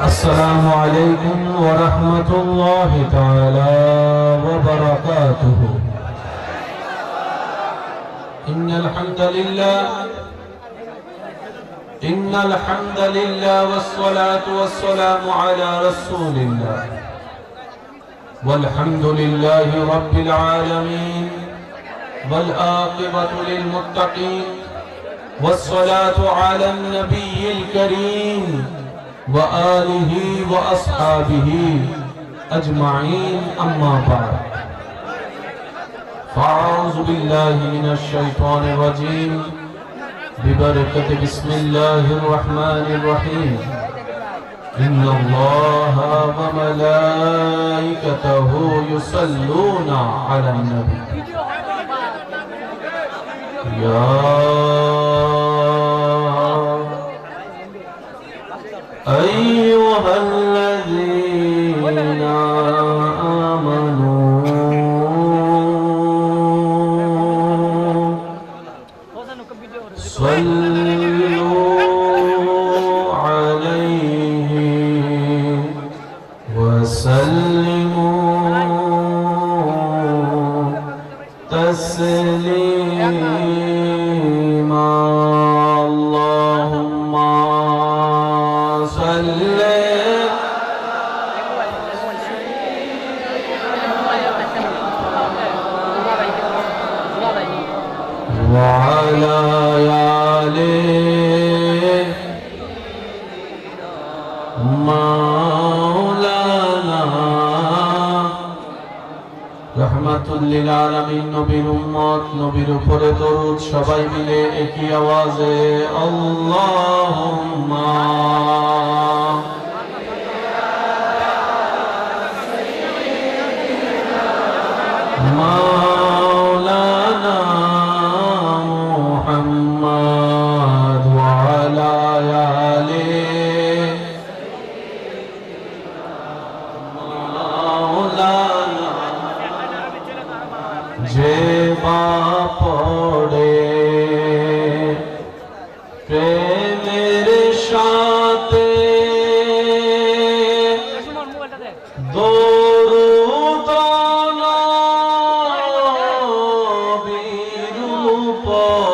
السلام عليكم ورحمة الله تعالى وبركاته. إن الحمد لله والصلاة والسلام على رسول الله والحمد لله رب العالمين والعاقبة للمتقين والصلاة على النبي الكريم وآله وأصحابه أجمعين أما بعد فأعوذ بالله من الشيطان الرجيم ببركة بسم الله الرحمن الرحيم إن الله وملائكته يصلون على النبي يا أيها الذين آمنوا صلوا عليه وسلموا تسليما اللهم صل وعلى آله مولانا রহমাতুল লিল আলামিন নবীর উম্মত নবীর উপরে দরুদ সবাই মিলে একই আওয়াজে আল্লাহুম্মা মাওলানা মুহাম্মদ ওয়া আলা আলিহি মাওলানা যে পড়ে প্রেমের সাথে দরুদ নবীর উপর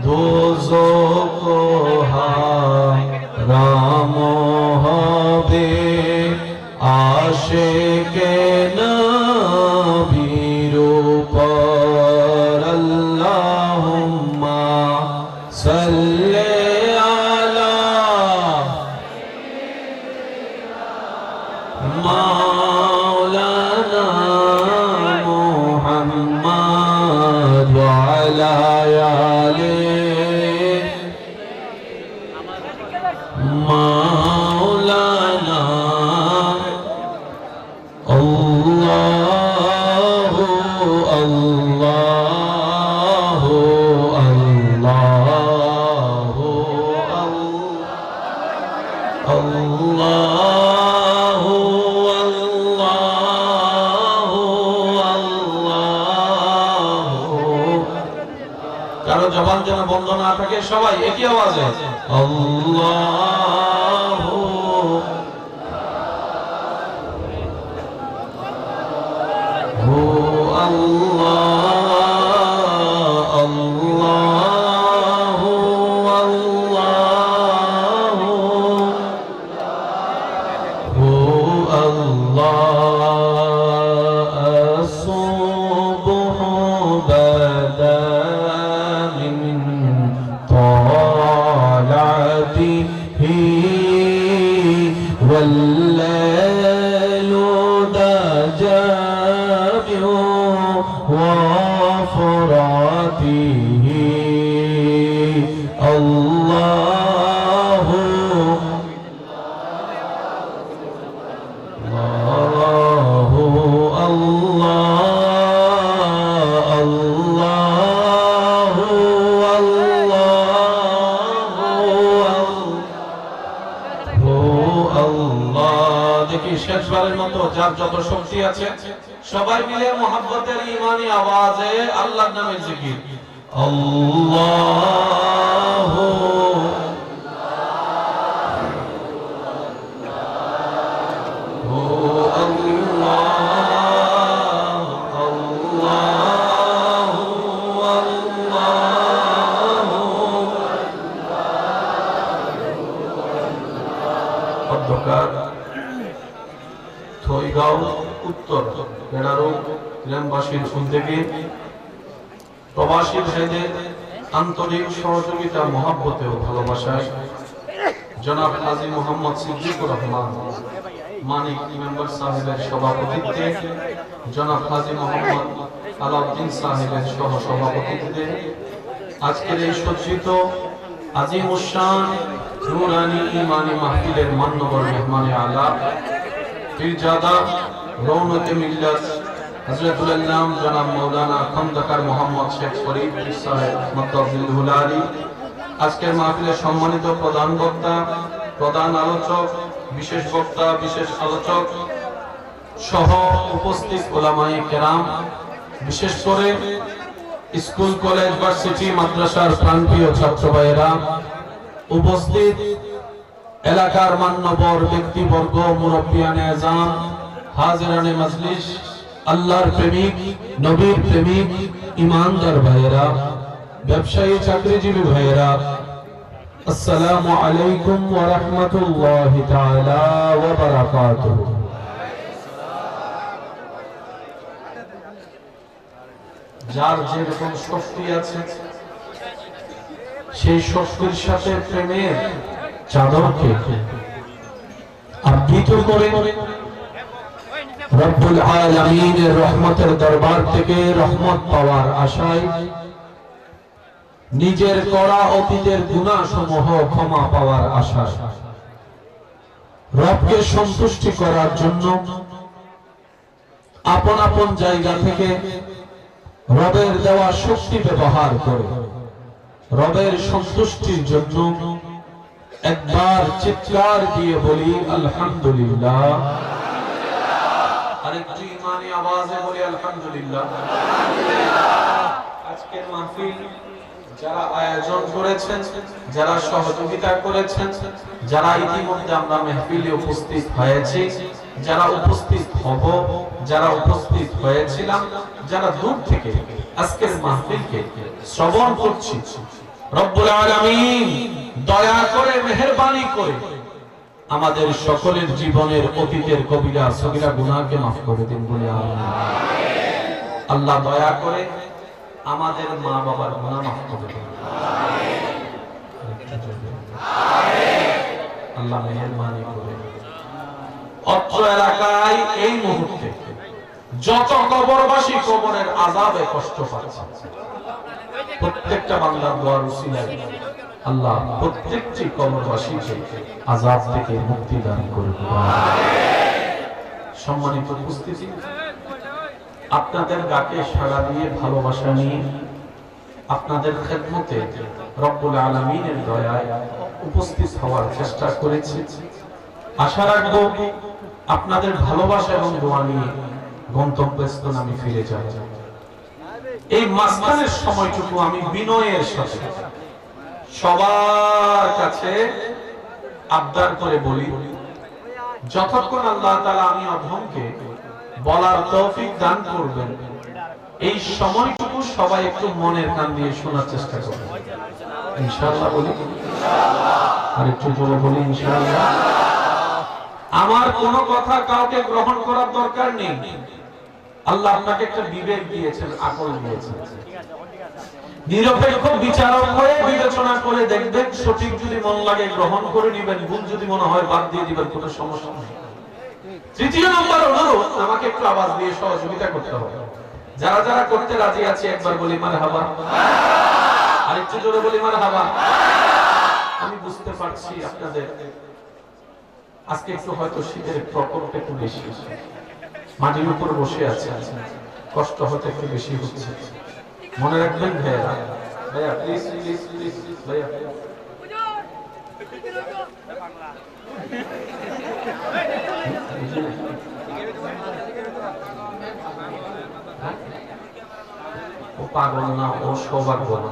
দোজখ হারাম হবে আশিকে নবীর উপর আল্লাহুম্মা সাল্লি আলা মাওলানা মুহাম্মদ ওয়া আলা আলিহি মাওলানা আল্লাহু আল্লাহু আল্লাহু আল্লাহু আল্লাহু আল্লাহু কারো জবান যেন বন্ধ না থাকে সবাই একই আওয়াজে আল্লাহু والليل دجى وفراته الله الله الله الله الله দেখি শেষবারের মতো যার যত শক্তি আছে সবাই মিলে মুহাব্বতের ঈমানি আওয়াজে আল্লাহর নামে জিকির আল্লাহ উত্তর বেড়ারো গ্রামবাসীর উদ্যোগে প্রবাসী ভাইদের আন্তরিক সহযোগিতা, মহব্বতে ও ভালোবাসায় জনাব হাজী মোহাম্মদ সিদ্দিকুর রহমান মানিক মেম্বার সাহেবের সভাপতিত্বে, জনাব হাজী মোহাম্মদ আলাউদ্দিন সাহেবের সহ সভাপতিত্বে আজকের এই সজ্জিত আজিমুশান নুরানি ইমানি মাহফিলের মান্যবর মেহমানে আলা পীরজাদা রৌনকে মিল্লাত হযরতুল আল্লাম জনাব মাওলানা খন্দকার মোহাম্মদ শেখ ফরিদ সাহেব মাদ্দাজিল্লাহুল আলী, আজকের মাহফিলের সম্মানিত প্রধান বক্তা, প্রধান আলোচক, বিশেষ বক্তা, বিশেষ আলোচক সহ উপস্থিত উলামায়ে কেরাম, বিশেষ করে স্কুল, কলেজ, ভার্সিটি, মাদ্রাসার প্রাণপ্রিয় ছাত্র ভাইয়েরা, উপস্থিত এলাকার মান্যবর ব্যক্তিবর্গ, মুরব্বিয়ানে আযম, হাজিরানে মজলিস, আল্লাহর প্রেমিক, নবীর প্রেমিক, ইমানদার ভাইয়েরা, ব্যবসায়ী, চাকরিজীবী ভাইয়েরা, আসসালামু আলাইকুম ওয়া রাহমাতুল্লাহি তাআলা ওয়া বারাকাতুহু। যার যেরকম শক্তি আছে সেই শক্তির সাথে প্রেমের চাদরকে আবৃত করে রব্বুল আলামিনের রহমতের দরবার থেকে রহমত পাওয়ার আশায়, নিজের করা অতীতের গুনাহসমূহ ক্ষমা পাওয়ার আশায়, রবকে সন্তুষ্টি করার জন্য আপন আপন জায়গা থেকে রবের দেওয়া শক্তি ব্যবহার করে রবের সন্তুষ্টির জন্য একবার চিৎকার দিয়ে বলি আলহামদুলিল্লাহ। আরেকটু ইমানি আওয়াজে বলি আলহামদুলিল্লাহ। আজকের মাহফিল যারা আয়োজন করেছেন, যারা সহযোগিতা করেছেন, যারা ইতিমধ্যে আমরা মাহফিলে উপস্থিত হয়েছি, যারা উপস্থিত হব, যারা উপস্থিত হয়েছিলাম, যারা দূর থেকে আজকের মাহফিলকে শ্রবণ করছি, রব্বুল আলামিন দয়া করে, মেহেরবানি করে আমাদের সকলের জীবনের অতীতের কবিরা সগীরা গুনাহকে মাফ করে দিন বলে আমিন। আল্লাহ দয়া করে আমাদের মা বাবার গুনাহ মাফ করে দিন আমিন। আল্লাহ মেহেরবানি করে অত্র এলাকায় এই মুহূর্তে যত কবরবাসী কবরের আযাবে কষ্ট পাচ্ছে, প্রত্যেকটা বান্দার দোয়ার উসিলায় আল্লাহ প্রত্যেকটি কবরবাসীকে আযাব থেকে মুক্তি দান করুন আমিন। সম্মানিত উপস্থিতি, আপনাদের ডাকে সাড়া দিয়ে ভালোবাসা নিয়ে আপনাদের খেদমতে রব্বুল আলামিনের দয়ায় উপস্থিত হওয়ার চেষ্টা করেছি। আশা রাখব আপনাদের ভালোবাসা এবং দোয়া নিয়ে গন্তব্যস্থলে আমি ফিরে যাব। এই মাঝখানের সময়টুকু আমি বিনয়ের সাথে সবার কাছে আবদার করে বলি, যতক্ষণ আল্লাহ তাআলা আমি অধমকে বলার তৌফিক দান করবেন, এই সময়টুকু সবাই একটু মনের কান দিয়ে শোনার চেষ্টা করবেন। ইনশাআল্লাহ বলি, আর একটু জোরে বলি ইনশাআল্লাহ। আমার কোন কথা কাউকে গ্রহণ করার দরকার নেই। আল্লাহ আপনাকে একটা বিবেক দিয়েছেন, আকল দিয়েছেন। নিরপেক্ষ বিচারক হয়ে বিবেচনা করে দেখবেন, সঠিক যদি মন লাগে গ্রহণ করে নেবেন, ভুল যদি মনে হয় বাদ দিয়ে দিবেন, কোনো সমস্যা নেই। তৃতীয় নম্বর অনুরোধ, আমাকে একটু আওয়াজ দিয়ে সহযোগিতা করতে হবে। যারা যারা করতে রাজি আছে একবার বলি মারহাবা, আরেকটু জোরে বলি মারহাবা। আমি বুঝতে পারছি আপনাদের আজকে একটু হয়তো শীতের প্রকোপটা একটু বেশি, মাটির উপর বসে আছে, কষ্ট হতে একটু বেশি হচ্ছে। মনে রাখবেন ভাইয়া, ভাইয়া প্লিজ প্লিজ প্লিজ ভাইয়া, ও পাগল না, ও সৌভাগ্য না।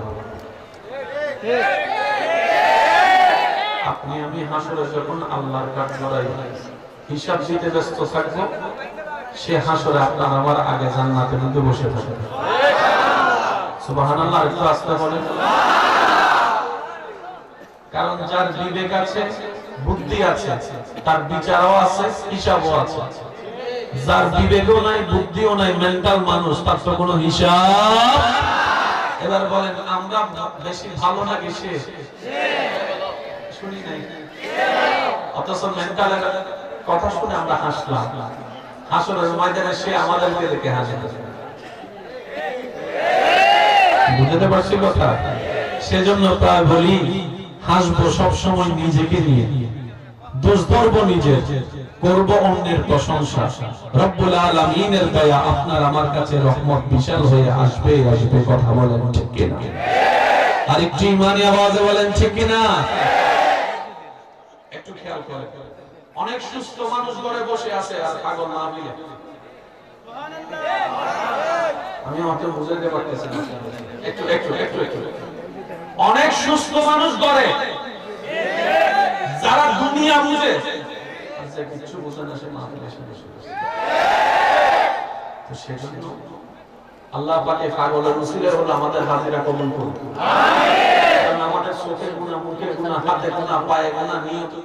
আপনি আমি হাসরে যখন আল্লাহর কাঠ লড়াই হিসাব দিতে ব্যস্ত থাকবো, সে হাসরে আপনার আমার আগে জান্নাতের মধ্যে বসে থাকবে। সুবহানাল্লাহ, একটু আস্তে বলেন। কারণ যার বিবেক আছে, বুদ্ধি আছে, তার বিচারও আছে, হিসাবও আছে। যার বিবেকও নাই, বুদ্ধিও নাই, মেন্টাল মানুষ, তার তো কোনো হিসাব। এবার বলেন আমরা বেশি ভালো নাকি সে? শুনি নাই, অথচ মেন্টালের কথা শুনে আমরা হাসলাম। হাসরের ময়দানে সে আমাদেরকে দেখে হাসে। বুঝতে পারছি কথা? সেজন্য প্রায় বলি হাসবো সব সময় নিজেকে নিয়ে, দোষ ধরবো নিজের, করব অন্যের প্রশংসা। রব্বুল আলামিনের দয়া আপনার আমার কাছে রহমত বিশাল হয়ে আসবে আসবে। কথা বলেন ঠিক কিনা? আরেকটু ইমানি আওয়াজে বলেন ঠিক কিনা? একটু খেয়াল করেন, অনেক সুস্থ মানুষ ঘরে বসে আছে আর পাগল না মিলে। আমি আমাকে বুঝাইতে পারতেছি না, একটু একটু একটু একটু। অনেক সুস্থ মানুষ ঘরে, যারা দুনিয়া বুঝে আচ্ছা কিছু বুঝে না, সে মাহফিলে এসে বসে আছে। তো সেজন্য আল্লাহ পাকে পাগলের উসিলা হলো আমাদের হাজিরা কবুল করুন। আমিন। কারণ আমাদের চোখের গুনাহ, মুখের গুনাহ, হাতে গুনাহ, পায়ে গুনাহ, নিয়তে